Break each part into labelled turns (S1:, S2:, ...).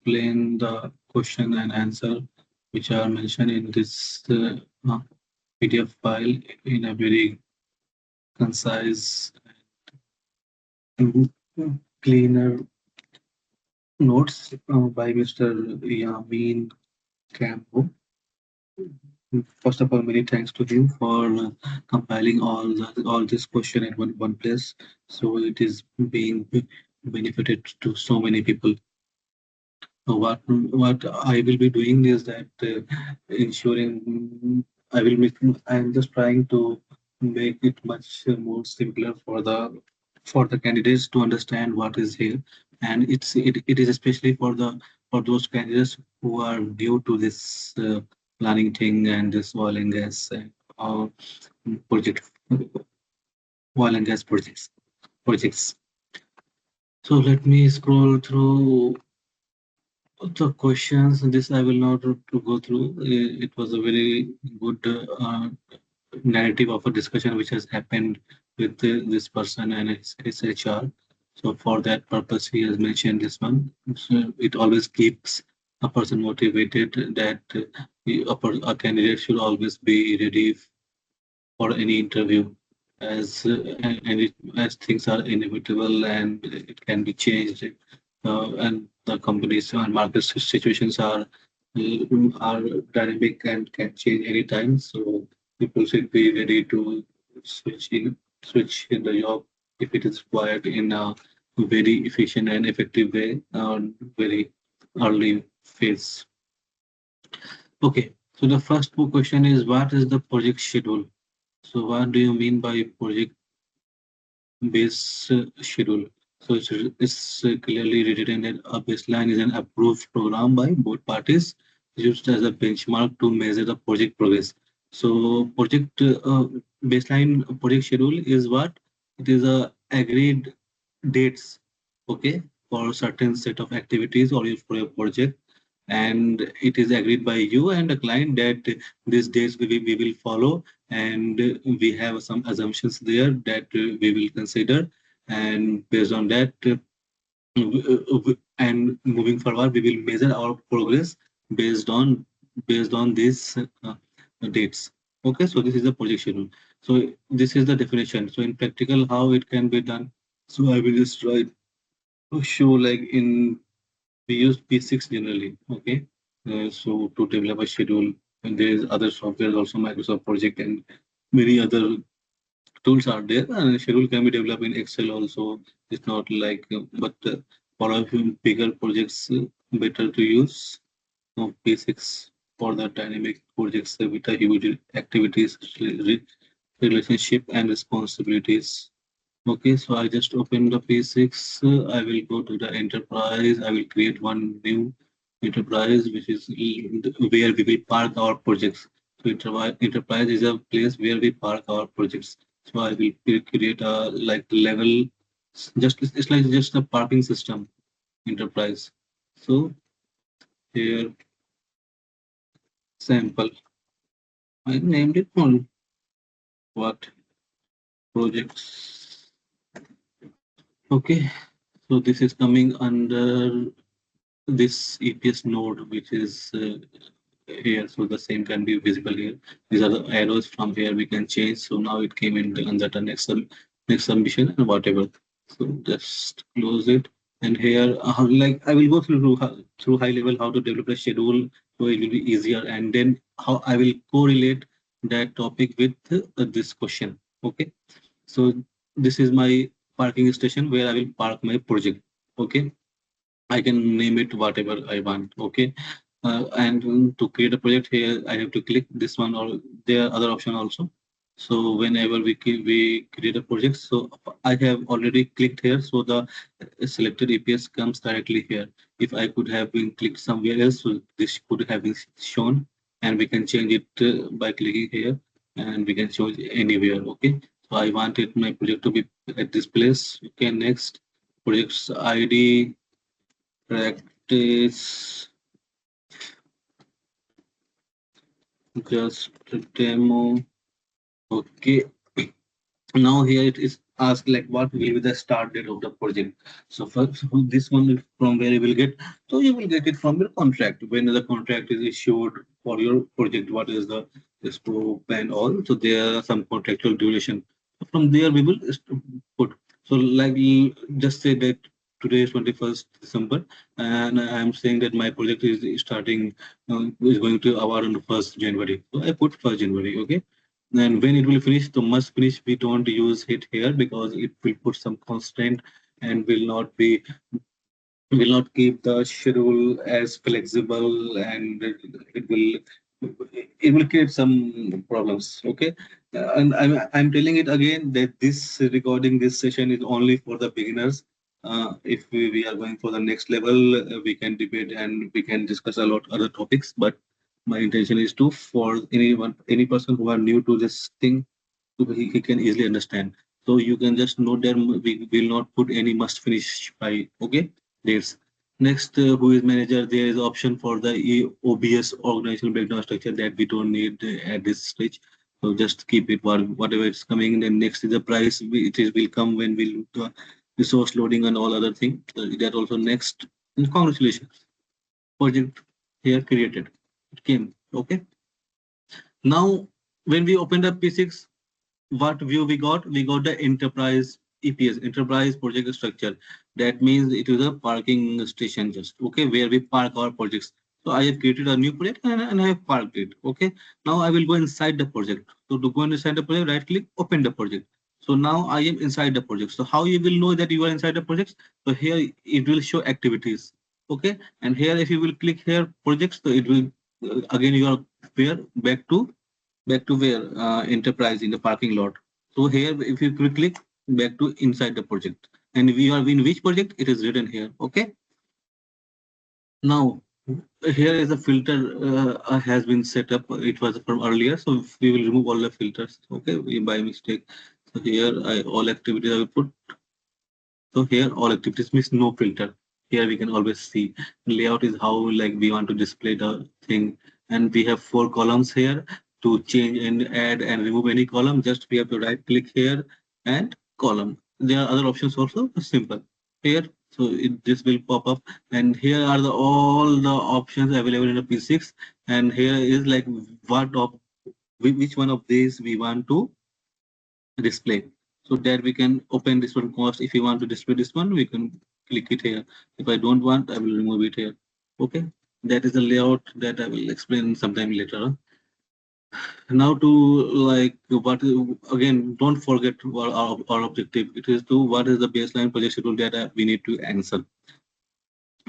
S1: explain the question and answer which are mentioned in this PDF file in a very concise and cleaner notes by Mr. Yamin Campo. First of all, many thanks to him for compiling all this question in one place, so it is being benefited to so many people. What I will be doing is that ensuring I am just trying to make it much more simpler for the candidates to understand what is here, and it is especially for those candidates who are new to this planning thing and this oil and gas uh, project oil and gas projects. So let me scroll through the questions. This I will not to go through. It was a very good narrative of a discussion which has happened with this person and his HR. So for that purpose, he has mentioned this one. So it always keeps a person motivated that a candidate should always be ready for any interview as things are inevitable and it can be changed and the companies and market situations are dynamic and can change anytime, so people should be ready to switch in the job if it is required in a very efficient and effective way on very early phase. Okay, so the first question is, what is the project schedule? So what do you mean by project base schedule? So it's clearly written that a baseline is an approved program by both parties used as a benchmark to measure the project progress. So project baseline project schedule is what? It is a agreed dates, okay, for certain set of activities or for your project, and it is agreed by you and the client that these dates we will follow, and we have some assumptions there that we will consider, and based on that and moving forward we will measure our progress based on these dates. Okay, so this is the project schedule. So this is the definition. So in practical how it can be done, so I will just write to show like in we use P6 generally. Okay, so to develop a schedule, and there is other software also Microsoft Project and many other tools are there. And schedule can be developed in Excel also. It's not like, but for a few bigger projects, better to use P6 for the dynamic projects with a huge activities, relationship and responsibilities. Okay, so I just open the P6. I will go to the enterprise. I will create one new enterprise, which is where we will park our projects. So enterprise is a place where we park our projects. So I will create a like level, just it's like just a parking system enterprise. So here sample, I named it on what projects. Okay, so this is coming under this EPS node, which is here. So the same can be visible here. These are the arrows. From here we can change. So now it came in under the next submission and whatever. So just close it. And here, like I will go through high level how to develop a schedule, so it will be easier. And then how I will correlate that topic with this question. Okay. So this is my parking station where I will park my project. Okay, I can name it whatever I want. Okay, and to create a project here, I have to click this one, or there are other option also. So whenever we create a project, so I have already clicked here. So the selected EPS comes directly here. If I could have been clicked somewhere else, so this could have been shown, and we can change it by clicking here, and we can show it anywhere. Okay, so I wanted my project to be at this place. Okay, next project's ID practice just demo. Okay, now here it is ask like what will be the start date of the project. So first, so this one is from where you will get. So you will get it from your contract. When the contract is issued for your project, what is the scope and all. So there are some contractual duration. From there we will put. So like we just say that today is 21st December, and I am saying that my project is starting is going to award on the 1st January. So I put 1st January. Okay, and when it will finish, the must finish we don't use it here because it will put some constraint and will not keep the schedule as flexible, and it will create some problems. Okay. And I'm telling it again that this recording, this session is only for the beginners. If we are going for the next level, we can debate and we can discuss a lot other topics, but my intention is to for anyone, any person who are new to this thing, so he can easily understand. So you can just note that we will not put any must finish by. Okay, dates. Next, who is manager? There is option for the OBS, organizational breakdown structure, that we don't need at this stage. So just keep it whatever is coming. Then next is the price. It is will come when we'll do the resource loading and all other thing. That also next. And congratulations, project here created. It came. Okay. Now when we opened up P6, what view we got? We got the enterprise EPS, enterprise project structure. That means it is a parking station, just okay, where we park our projects. So I have created a new project, and I have parked it. Okay. Now I will go inside the project. So to go inside the project, right click, open the project. So now I am inside the project. So how you will know that you are inside the project? So here it will show activities. Okay. And here if you will click here projects, so it will again you are where back to where enterprise in the parking lot. So here if you click back to inside the project, and we are in which project, it is written here. Okay. Now here is a filter has been set up. It was from earlier, so we will remove all the filters. Okay, by mistake. So here all activities I will put. So here all activities means no filter. Here we can always see. Layout is how like we want to display the thing. And we have 4 columns here. To change and add and remove any column, just we have to right click here and column. There are other options also, simple. Here, so this will pop up, and here are the all the options available in the P6. And here is like what of which one of these we want to display. So that we can open this one cost. If you want to display this one, we can click it here. If I don't want, I will remove it here. Okay. That is the layout that I will explain sometime later. Now to like what again, don't forget what our objective. It is to what is the baseline project schedule that we need to answer.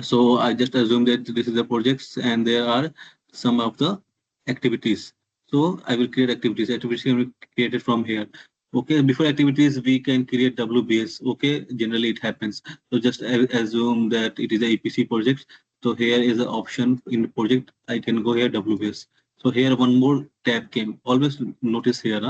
S1: So I just assume that this is the projects and there are some of the activities. So I will create activities. Activities can be created from here. Okay, before activities, we can create WBS. Okay, generally it happens. So just assume that it is a EPC project. So here is the option in the project. I can go here WBS. So here one more tab came. Always notice here.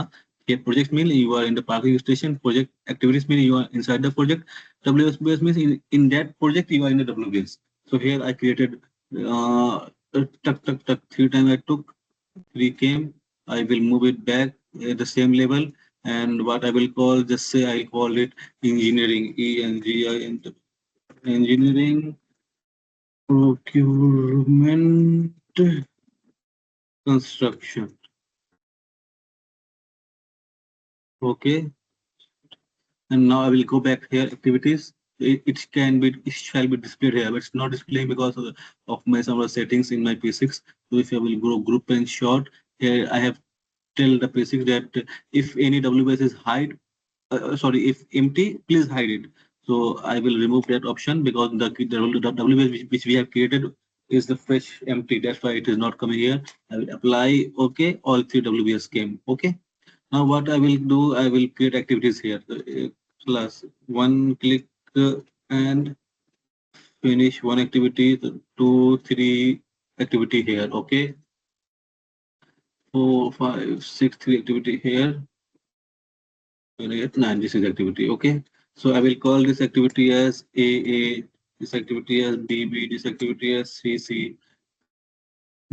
S1: Here project mean you are in the parking station. Project activities mean you are inside the project. WBS means in that project you are in the WBS. So here I created tuck tuck tuck 3 times I took, 3 came. I will move it back at the same level, and what I will call, just say I call it engineering, ENGI, engineering procurement construction. Okay, and now I will go back here activities. It shall be displayed here, but it's not displaying because of my some of the settings in my P6. So if I will go group and short, here I have tell the P6 that if any WS is hide, sorry, if empty, please hide it. So I will remove that option because the WS which we have created is the fresh empty. That's why it is not coming here. I will apply OK. All 3 WS came. Okay. Now what I will do, I will create activities here. Plus one click and finish one activity. Two, three activity here. Okay. 4, 5, 6, 3 activity here. 8, 9, this is activity. Okay. So I will call this activity as AA, this activity as BB, this activity as CC,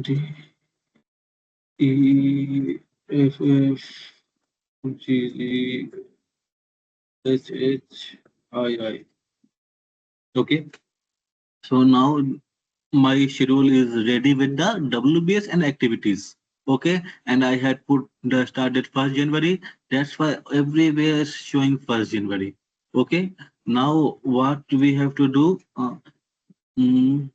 S1: D, E, F, F, G, G, SHII. Okay. So now my schedule is ready with the WBS and activities. Okay, and I had put the start date 1st January. That's why everywhere is showing 1st January. Okay, now what we have to do? Mm,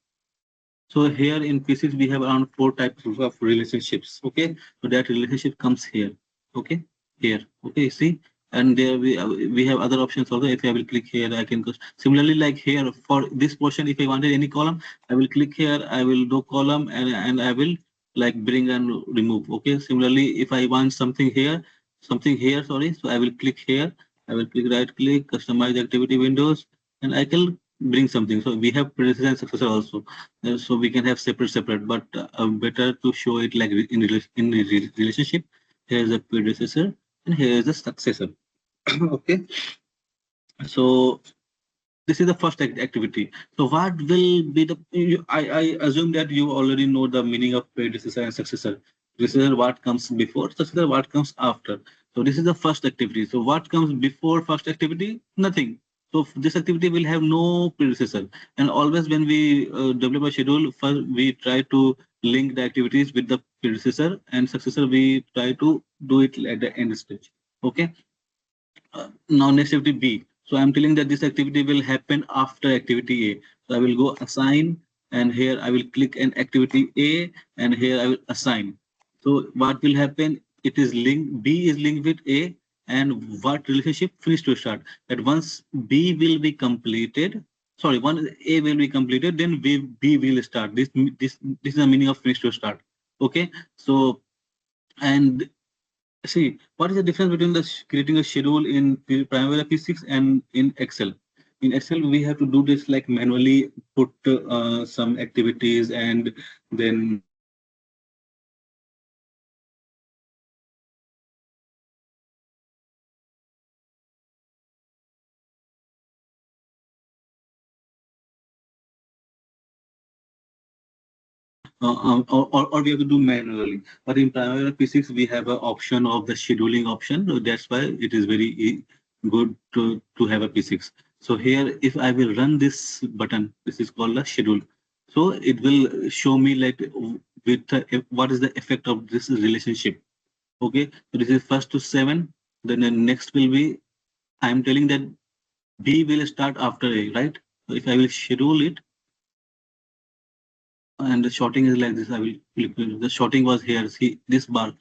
S1: so here in physics, we have around four types of relationships. Okay, so that relationship comes here. Okay, here. Okay, see, and there we have other options also. If I will click here, I can go. Similarly, like here for this portion, if I wanted any column, I will click here. I will do column and I will like bring and remove. Okay. Similarly, if I want something here. Sorry, so I will click here. I will click right click, customize activity windows, and I can bring something. So we have predecessor and successor also, so we can have separate, but better to show it like in relationship. Here is a predecessor and here is the successor. Okay, so this is the first activity. So what will be the? I assume that you already know the meaning of predecessor and successor. Predecessor what comes before, successor what comes after. So this is the first activity. So what comes before first activity? Nothing. So this activity will have no predecessor. And always when we develop a schedule, first we try to link the activities with the predecessor and successor. We try to do it at the end stage. Okay. Now next activity B. So I'm telling that this activity will happen after activity A. So I will go assign and here I will click an activity A and here I will assign. So what will happen? It is linked, B is linked with A and what relationship finish to start. That once B will be completed, sorry, once A will be completed, then B will start. This is the meaning of finish to start. Okay. So and see, what is the difference between creating a schedule in Primavera P6 and in Excel? In Excel, we have to do this like manually put some activities and then or we have to do manually. But in Primavera P6, we have an option of the scheduling option. So that's why it is very good to have a P6. So here, if I will run this button, this is called a schedule. So it will show me like with what is the effect of this relationship. Okay, so this is first to seven. Then the next will be I am telling that B will start after A, right? So if I will schedule it, and the shorting is like this. I will click. The shorting was here. See this bar.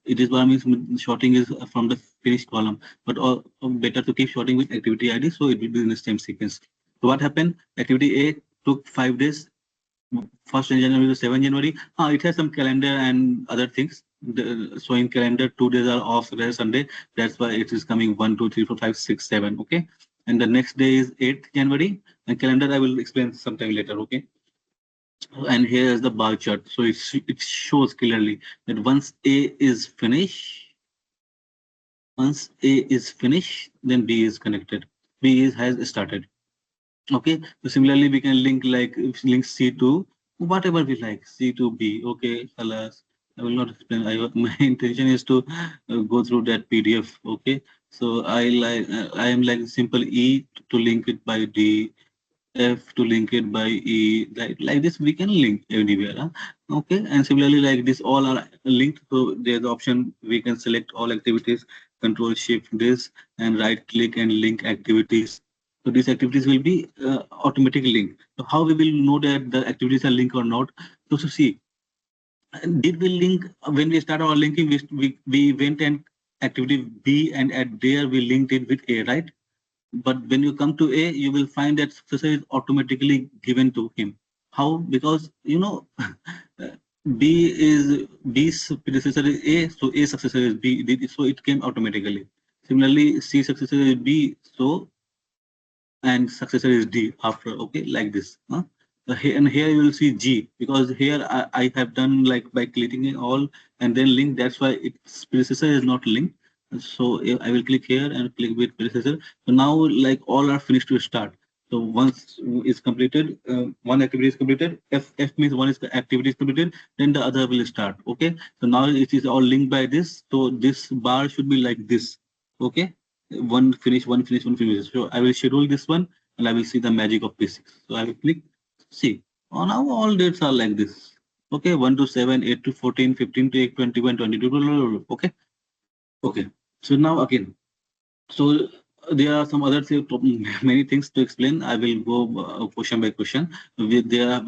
S1: This bar means shorting is from the finished column. But better to keep shorting with activity ID, so it will be in the same sequence. So what happened? Activity A took 5 days. 1st January to 7th January. It has some calendar and other things. So in calendar, 2 days are off, there Sunday. That's why it is coming 1, 2, 3, 4, 5, 6, 7. Okay. And the next day is 8th January. And calendar I will explain sometime later. Okay. And here is the bar chart. So it shows clearly that once A is finished, then B is connected. Has started. Okay. So similarly, we can link C to whatever we like, C to B. Okay, alas, I will not explain. My intention is to go through that PDF. Okay. So I am like simple E to link it by D, F to link it by E, like this we can link anywhere. Okay, and similarly like this all are linked. So there's the option we can select all activities, control shift this and right click and link activities. So these activities will be automatic linked. So how we will know that the activities are linked or not? So see, did we link when we start our linking? We went and activity B and at there we linked it with A, right? But when you come to A, you will find that successor is automatically given to him. How? Because B is B's predecessor is A, so A successor is B, so it came automatically. Similarly, C successor is B, so and successor is D after. Okay, like this. And here you will see G because here I have done like by clicking it all and then link. That's why its predecessor is not linked. So I will click here and click with predecessor. So now like all are finished to start. So once is completed, one activity is completed. F means one is the activity is completed, then the other will start. Okay. So now it is all linked by this. So this bar should be like this. Okay. one finish, one finish, one finish. So I will schedule this one and I will see the magic of P6. So I will click, see, on now all dates are like this. Okay, 1 to 7, 8 to 14, 15 to 8, 21, 22. Okay, okay. So now again, so there are some other many things to explain. I will go question by question. We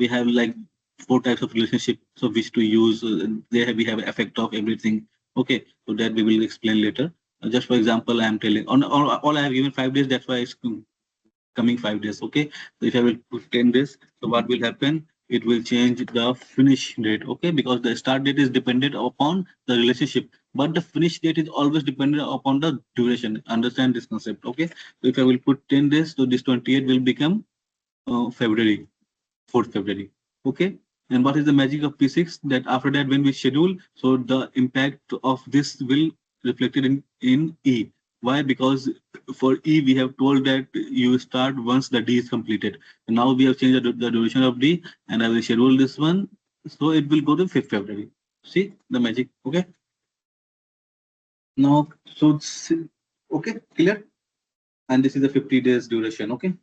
S1: have like four types of relationship. So which to use. We have effect of everything. Okay, so that we will explain later. Just for example, I am telling on all I have given 5 days. That's why it's coming 5 days. Okay, so if I will put 10 days, so what will happen? It will change the finish date. Okay, because the start date is dependent upon the relationship, but the finish date is always dependent upon the duration. Understand this concept? Okay, so if I will put 10 days, so this 28 will become February. 4th February. Okay. And what is the magic of P6? That after that, when we schedule, so the impact of this will reflected in E. Why? Because for E, we have told that you start once the D is completed. And now we have changed the duration of D, and I will schedule this one. So it will go to 5th February. See the magic. Okay. Now, so okay, clear. And this is the 50 days duration. Okay.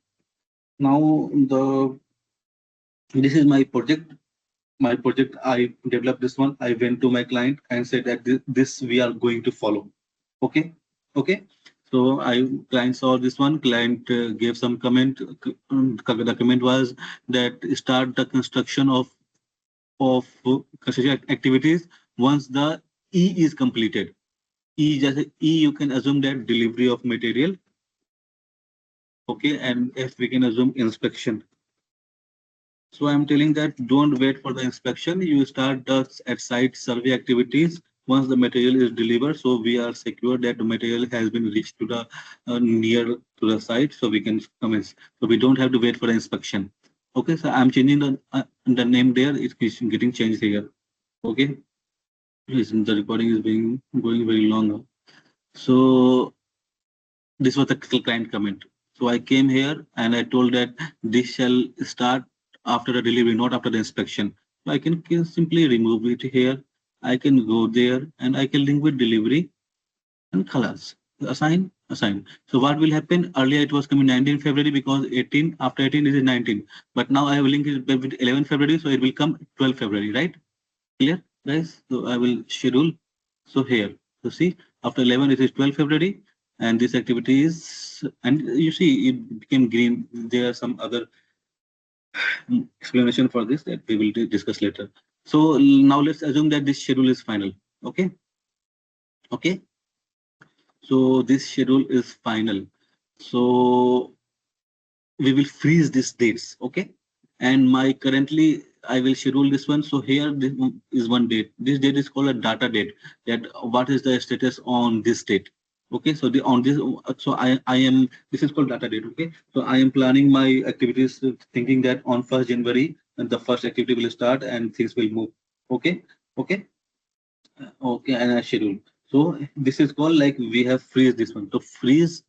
S1: Now the this is my project. I developed this one. I went to my client and said that this we are going to follow. Okay, okay. So I client saw this one. Client gave some comment. The comment was that start the construction of construction activities once the E is completed. E just E you can assume that delivery of material. Okay, and F we can assume inspection. So I'm telling that don't wait for the inspection. You start the at site survey activities once the material is delivered. So we are secure that the material has been reached to the near to the site, so we can commence. So we don't have to wait for the inspection. Okay, so I'm changing the name there. It's getting changed here. Okay, listen, the recording is being going very long. So this was the client comment. So I came here and I told that this shall start after the delivery, not after the inspection. So I can simply remove it here. I can go there and I can link with delivery and colors. Assign, assign. So what will happen? Earlier it was coming 19 February because 18, after 18 is 19. But now I have linked it with 11 February, so it will come 12 February, right? Clear, guys? So I will schedule. So here, so see, after 11, it is 12 February, and this activity is, and you see, it became green. There are some other explanation for this that we will discuss later. So now let's assume that this schedule is final. Okay, okay. So this schedule is final. So we will freeze these dates. Okay, and my currently I will schedule this one. So here this is one date. This date is called a data date. That what is the status on this date? Okay, so the on this, so I am, this is called data date. Okay, so I am planning my activities thinking that on 1st January the first activity will start and things will move. Okay, okay, okay, and I schedule. So this is called like we have freeze this one. So freeze.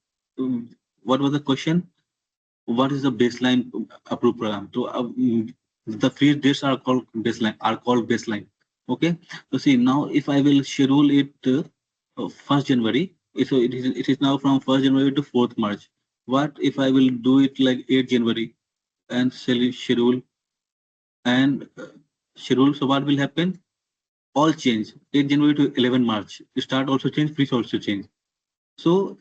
S1: What was the question? What is the baseline approved program? So the field dates are called baseline. Okay. So see now if I will schedule it 1st January, so it is now from 1st January to 4th March. What if I will do it like 8th January and schedule and schedule? So what will happen? All change 8th January to 11 March. Start also change, finish also change. So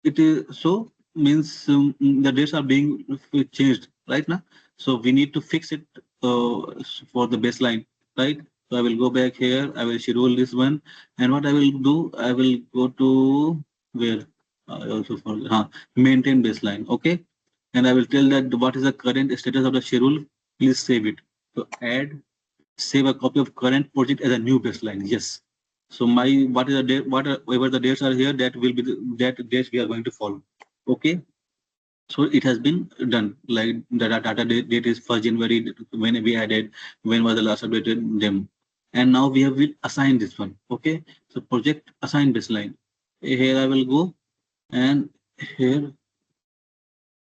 S1: it is so means the dates are being changed right now, so we need to fix it for the baseline, right? So I will go back here, I will schedule this one, and what I will do, I will go to where I also forgot maintain baseline. Okay, and I will tell that what is the current status of the schedule. Please save it. So add, save a copy of current project as a new baseline. Yes. So my what is the date? Whatever the dates are here, that will be that dates we are going to follow. Okay. So it has been done. Like the data date is 1st January when we added, when was the last updated them, and now we have will assign this one. Okay. So project assign baseline. Here I will go and here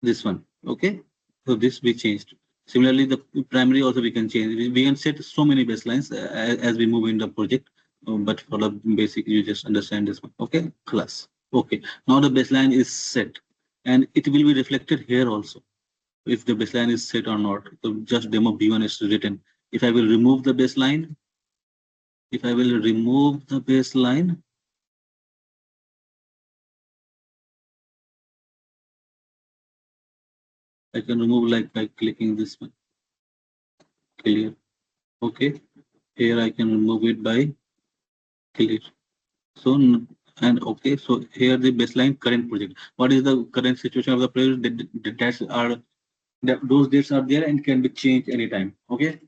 S1: this one. Okay. So this we changed. Similarly, the primary also we can change. We can set so many baselines as we move in the project. But for the basic, you just understand this one. Okay, class. Okay, now the baseline is set, and it will be reflected here also if the baseline is set or not. So just demo B1 is written. If I will remove the baseline, if I will remove the baseline, I can remove like by clicking this one, clear. Okay, here I can remove it by clear. So and okay, so here the baseline current project. What is the current situation of the project? The dates are those dates are there and can be changed anytime. Okay,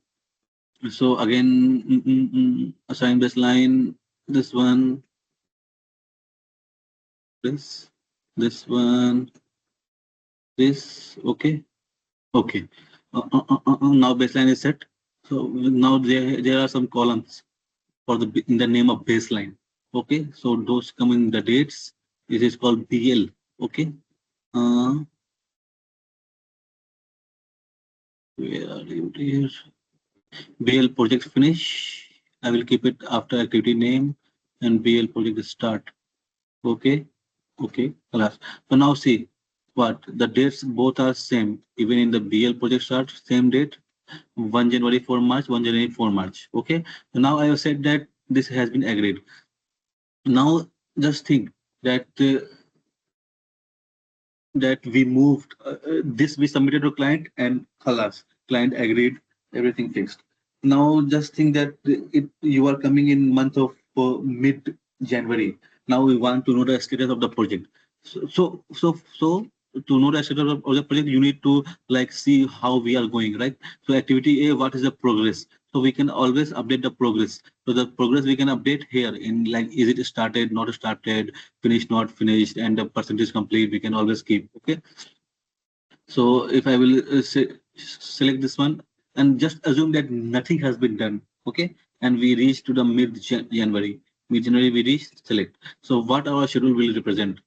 S1: so again, assign baseline. This one, this one, this. Okay, okay. Now baseline is set. So now there are some columns for the in the name of baseline. Okay, so those come in the dates. This is called BL. Okay. Uh, where are you here? BL project finish. I will keep it after activity name and BL project start. Okay. Okay. Class. So now see what the dates both are same. Even in the BL project start, same date. 1 January 4 March, 1 January 4 March. Okay. So now I have said that this has been agreed. Now just think that that we moved this we submitted to client and halas client agreed everything fixed. Now just think that you are coming in month of mid January. Now we want to know the status of the project. So to know the status of the project you need to like see how we are going, right? So activity A, what is the progress? So we can always update the progress. So the progress we can update here in like is it started, not started, finished, not finished, and the percentage complete we can always keep. Okay, so if I will select this one and just assume that nothing has been done. Okay, and we reach to the January, we reach select. So what our schedule will represent,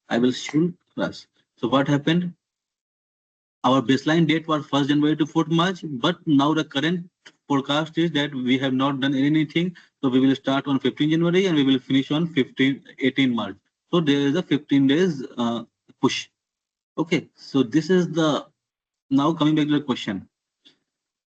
S1: I will schedule class. So what happened, our baseline date was 1st January to 4th March, but now the current forecast is that we have not done anything. So we will start on 15 January and we will finish on 18 March. So there is a 15 days push. Okay, so this is the, now coming back to the question.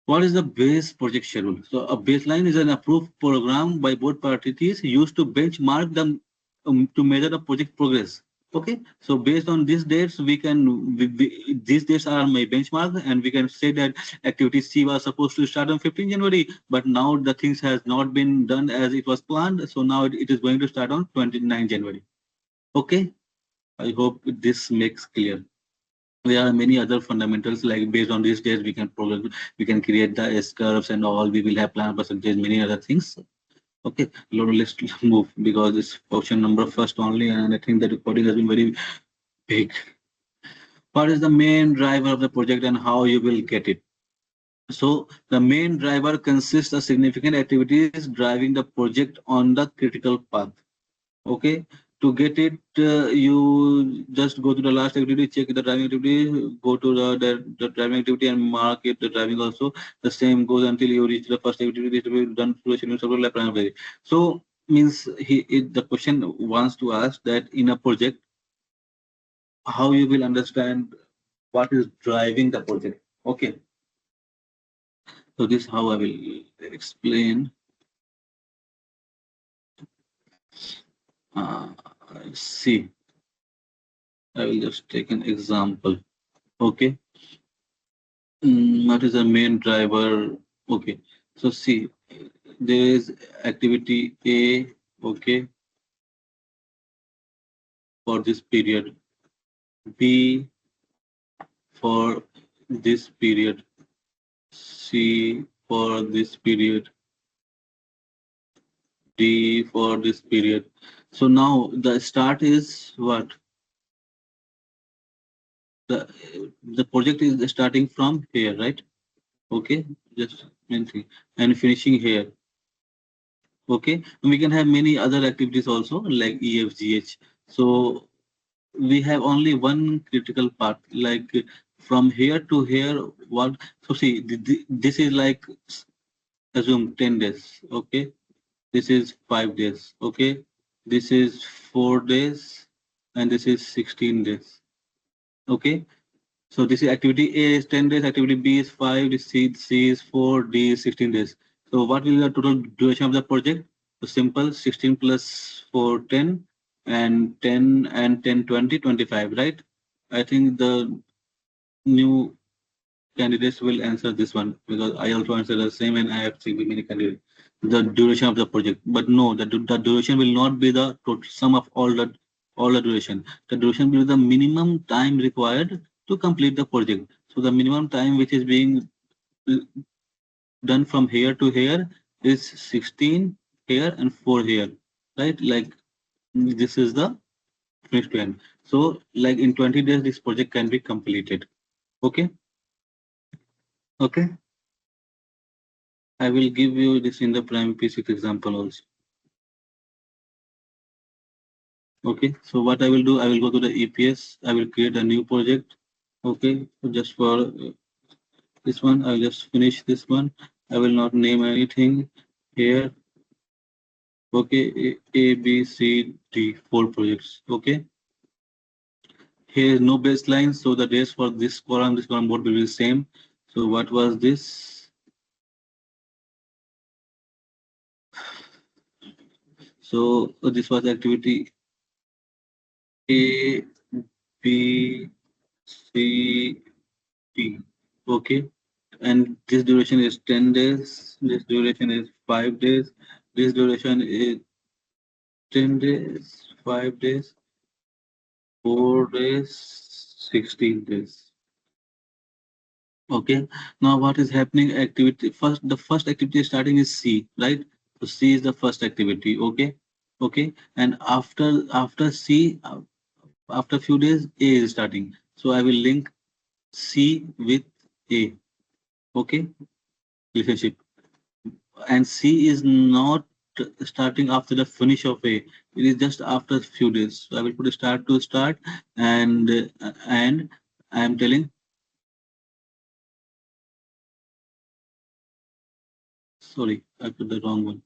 S1: What is the base project schedule? So a baseline is an approved program by both parties used to benchmark them to measure the project progress. Okay, so based on these dates, these dates are my benchmark, and we can say that activity C was supposed to start on 15 January, but now the things has not been done as it was planned. So now it is going to start on 29 January. Okay, I hope this makes clear. There are many other fundamentals like based on these days we can create the S curves and all. We will have plan percentage, many other things. Okay, let's move because it's question number first only, and I think the recording has been very big. What is the main driver of the project and how you will get it? So the main driver consists of significant activities driving the project on the critical path. Okay, to get it, you just go to the last activity, check the driving activity, go to the driving activity and mark it the driving also. The same goes until you reach the first activity. This will be done through the schedule several like primary. So means the question wants to ask that in a project how you will understand what is driving the project. Okay, so this is how I will explain. uh, See, I will just take an example. Okay. What is the main driver? Okay, so see, there is activity A, okay, for this period, B for this period, C for this period, D for this period. So now the start is what? The the project is starting from here, right? Okay, just main thing, and finishing here. Okay, and we can have many other activities also like EFGH. So we have only one critical part like from here to here. What, so see this is like assume 10 days. Okay, this is 5 days. Okay, this is 4 days, and this is 16 days. Okay, so this is activity A is 10 days, activity B is 5, C is 4, D is 16 days. So what will be the total duration of the project? So simple, 16 plus 4, 10, and 10 and 10, 20, 25, right? I think the new candidates will answer this one because I also answered the same and I have seen many candidates. The duration of the project, but no, the duration will not be the total sum of all the duration. The duration will be the minimum time required to complete the project. So the minimum time which is being uh, done from here to here is 16 here and 4 here, right? Like this is the finish to end. So like in 20 days, this project can be completed. Okay, okay. I will give you this in the prime P6 example also. Okay, so what I will do, I will go to the EPS, I will create a new project. Okay, so just for this one, I will just finish this one. I will not name anything here. Okay, A, B, C, D, 4 projects. Okay, here is no baseline, so the dates for this column both will be the same. So what was this? So this was activity A, B, C, D. Okay, and this duration is 10 days, this duration is 5 days, this duration is 10 days, 5 days, 4 days, 16 days. Okay, now what is happening? Activity first, the first activity starting is C, right? So C is the first activity. Okay, okay, and after C, after few days, A is starting. So I will link C with A. Okay, relationship. And C is not starting after the finish of A. It is just after a few days. So I will put a start to start, and I am telling, sorry, I put the wrong one.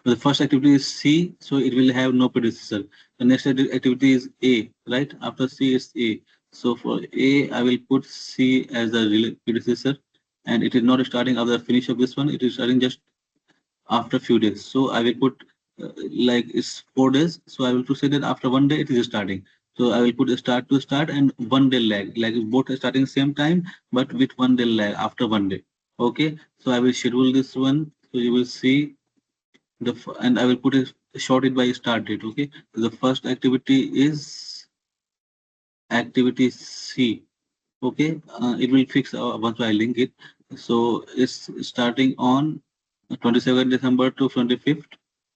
S1: The first activity is C, so it will have no predecessor. The next activity is A, right? After C is A. So for A, I will put C as the predecessor, and it is not starting after the finish of this one. It is starting just after few days. So I will put like it's 4 days. So I will to say that after one day it is starting. So I will put a start to start and one day lag, like both are starting same time, but with one day lag after one day. Okay. So I will schedule this one. So you will see and I will put a short it by start date. Okay. So the first activity is activity C. Okay, it will fix once I link it. So it's starting on 22nd December to 25th.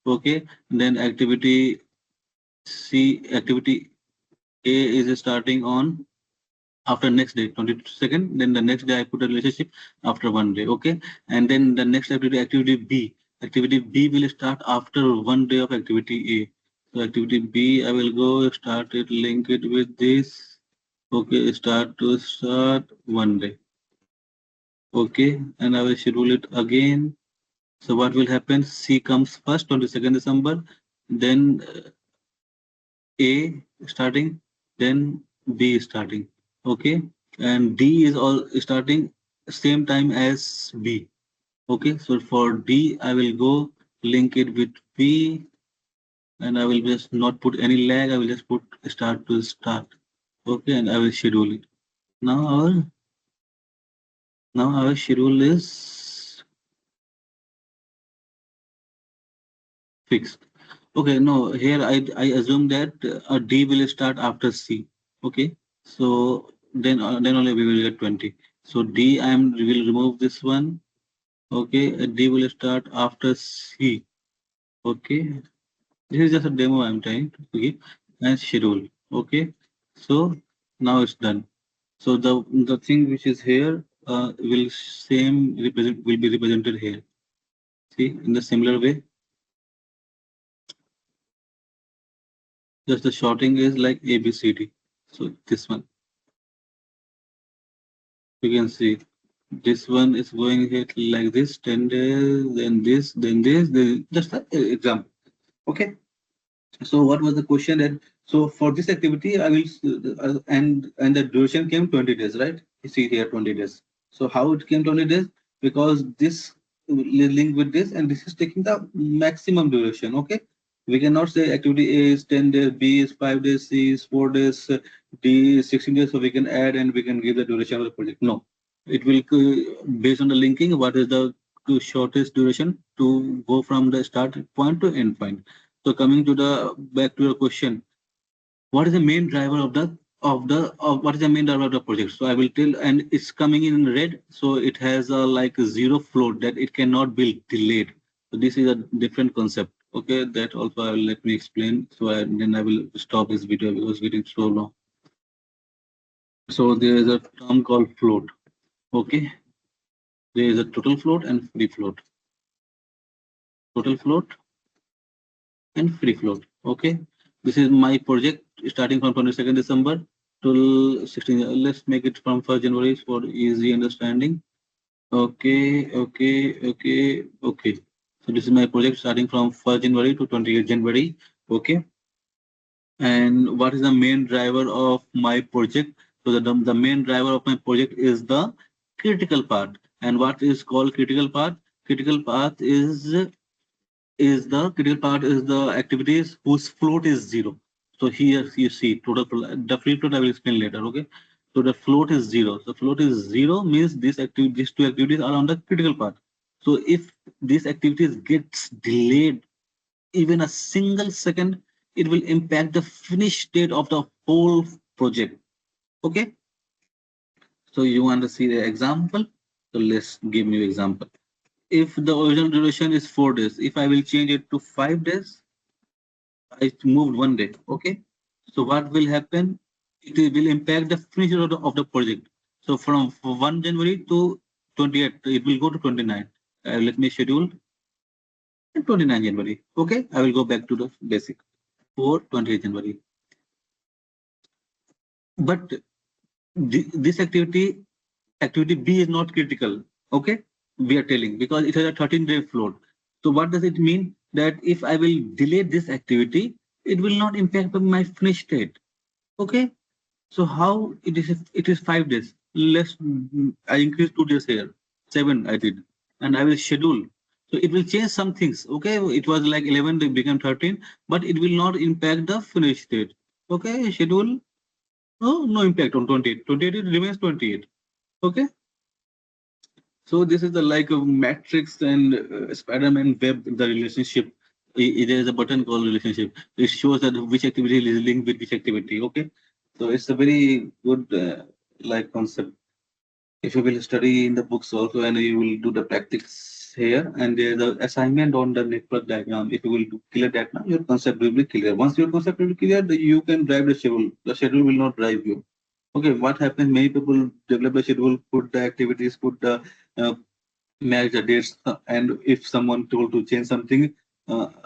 S1: Okay, then activity A is starting on after next day, 22nd. Then the next day I put a relationship after one day. Okay, and then the next activity B. Activity B will start after one day of activity A. So activity B, I will go start it, link it with this. Okay, start to start one day. Okay, and I will schedule it again. So what will happen? C comes first, 22nd December, then A starting, then B starting. Okay, and D is all starting same time as B. Okay, so for D, I will go link it with B, and I will just not put any lag. I will just put start to start. Okay, and I will schedule it. Now our schedule is fixed. Okay, no, here I assume that a D will start after C. Okay, so then only we will get 20. So D will remove this one. Okay, a D will start after C. Okay, this is just a demo I'm trying to give and schedule. Okay, so now it's done. So the thing which is here will same represent will be represented here. See, in the similar way, just the shorting is like A B C D. So this one. You can see this one is going here like this 10 days, then this, then just an example. Okay, so what was the question that So for this activity, I will and the duration came 20 days, right? You see here 20 days. So how it came 20 days? Because this link with this, and this is taking the maximum duration. Okay, we cannot say activity A is 10 days, B is 5 days, C is 4 days, D is 16 days. So we can add and we can give the duration of the project. No, it will based on the linking. What is the shortest duration to go from the start point to end point? So coming to the back to your question, what is the main driver of what is the main driver of the project? So I will tell, and it's coming in red, so it has a like a zero float that it cannot be delayed. So this is a different concept. Okay, that also I will let me explain. So then I will stop this video because it's getting so long. So there is a term called float. Okay, there is a total float and free float. Total float and free float. Okay, this is my project starting from 22nd December till 16. Let's make it from 1st January for easy understanding. Okay, okay, okay, okay. So this is my project starting from 1st January to 28th January. Okay, and what is the main driver of my project? So the main driver of my project is the critical path. And what is called critical path? Critical path is the critical part is the activities whose float is zero. So here you see total the free float I will explain later. Okay, so the float is zero. The float is zero means these two activities are on the critical path. So if these activities gets delayed even a single second, it will impact the finished state of the whole project. Okay, so you want to see the example? So let's give me example. If the original duration is 4 days, if I will change it to 5 days, I moved one day. Okay. So what will happen? Will impact the finish of the project. So from 1 January to 28th, it will go to 29. Let me schedule 29 January. Okay. I will go back to the basic for 28 January. But this activity B is not critical. Okay. We are telling because it has a 13-day float. So what does it mean? That if I will delay this activity, it will not impact my finish state. Okay. So how it is? It is 5 days. Let's I increase 2 days here. 7 I did, and I will schedule. So it will change some things. Okay, it was like 11, they become 13, but it will not impact the finish date. Okay, schedule. No impact on 28. 28 it remains 28. Okay. So this is the like of Matrix and Spider-Man web, the relationship. There is a button called relationship. It shows that which activity is linked with which activity. Okay, so it's a very good like concept. If you will study in the books also, and you will do the practice here, and there's the assignment on the network diagram. If you will do clear that now, your concept will be clear. Once your concept will be clear, you can drive the schedule. The schedule will not drive you. Okay, what happens? Many people develop a schedule, put the activities, put the uh, match the dates, and if someone told to change something,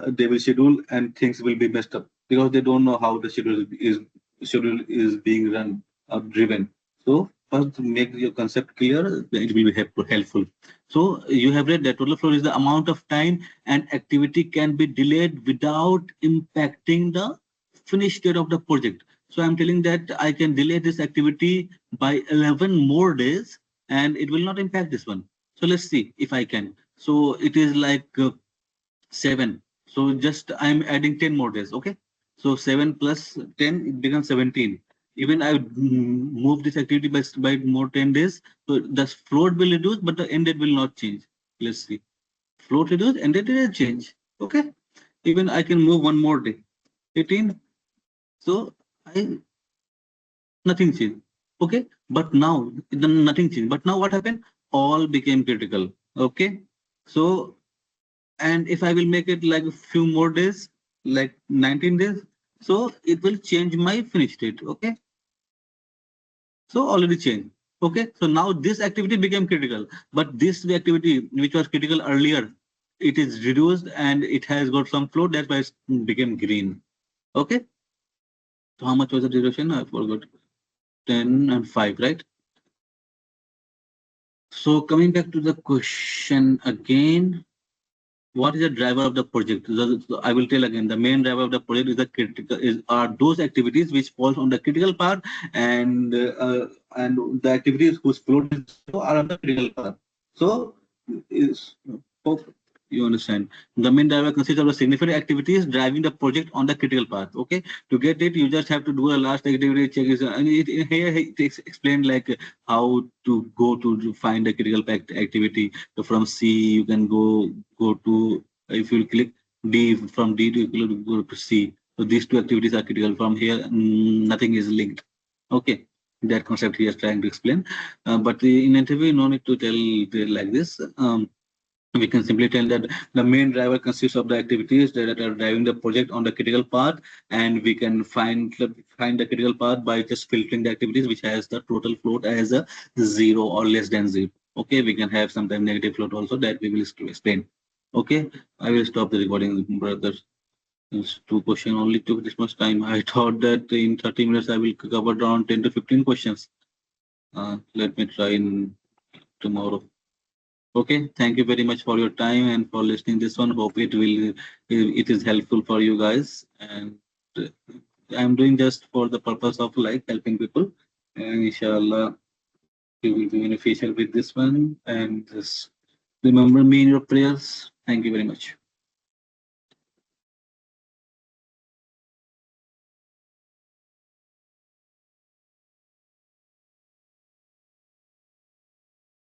S1: they will schedule and things will be messed up because they don't know how the schedule is being run or driven. So first make your concept clear, then it will be helpful. So you have read that total flow is the amount of time an activity can be delayed without impacting the finished state of the project. So I'm telling that I can delay this activity by 11 more days and it will not impact this one. So let's see if I can. So it is like 7. So just I'm adding 10 more days. Okay. So 7 plus 10, it becomes 17. Even I move this activity by more 10 days. So the float will reduce, but the end date will not change. Let's see. Float reduce, end date will change. Okay. Even I can move one more day. 18. So I nothing changed. Okay. But now nothing changed. But now what happened? All became critical. Okay. So and if I will make it like a few more days, like 19 days, so it will change my finish date. Okay, so already changed. Okay, so now this activity became critical, but this activity which was critical earlier, it is reduced and it has got some flow. That's why it became green. Okay, so how much was the duration? I forgot. 10 and 5, right? So coming back to the question again, what is the driver of the project? I will tell again. The main driver of the project is the critical is are those activities which falls on the critical part, and the activities whose float is zero are on the critical part. So is hope you understand. The main driver consists of the significant activities driving the project on the critical path. Okay, to get it, you just have to do a last activity check. And here it is explained like how to go to find the critical path activity. So from C, you can go to if you click D, from D to you will go to C. So these two activities are critical. From here, nothing is linked. Okay, that concept he is trying to explain. But in interview, no need to tell like this. We can simply tell that the main driver consists of the activities that are driving the project on the critical path, and we can find the critical path by just filtering the activities which has the total float as a zero or less than zero. Okay, we can have sometimes negative float also, that we will explain. Okay, I will stop the recording, brother. It's two question only took this much time. I thought that in 30 minutes I will cover around 10 to 15 questions. Let me try in tomorrow. Okay, thank you very much for your time and for listening this one. Hope it is helpful for you guys. And uh, I'm doing just for the purpose of like helping people. And inshallah, you will be beneficial with this one. And just remember me in your prayers. Thank you very much.